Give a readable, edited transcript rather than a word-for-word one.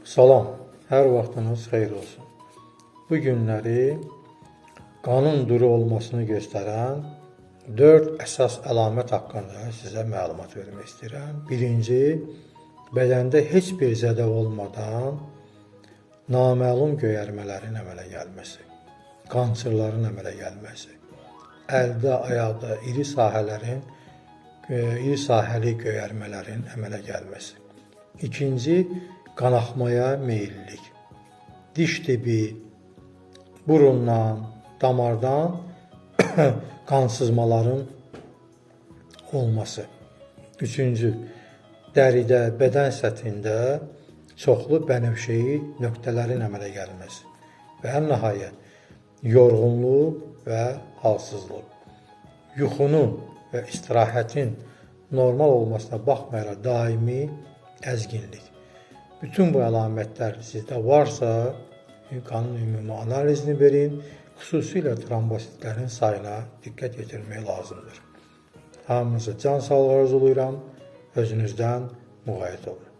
Salam, hər vaxtınız xeyir olsun. Bu günləri qanın duru olmasını göstərən 4 əsas əlamət haqqında sizə məlumat vermək istəyirəm. Birinci, bədəndə heç bir zədə olmadan naməlum göyərmələrin əmələ gəlməsi, qançırların əmələ gəlməsi, əldə, ayaqda iri sahəli göyərmələrin əmələ gəlməsi. İkinci, qanaxmaya meyillilik, diş tibi, burundan, damardan qansızmaların olması. Üçüncü, dəridə, bədən səthində çoxlu bənövşəyi nöqtələrin əmələ gəlməsi. Və ən nəhayət, yorğunluq və halsızlıq. Yuxunun və istirahətin normal olmasına baxmayaraq daimi əzginlik. Bütün bu əlamətlər sizdə varsa, qanın ümumi analizini verin, xüsusilə trombositlərin sayına diqqət yetirmək lazımdır. Hamınıza can sağlığı arzulayıram, özünüzdən müğayət olun.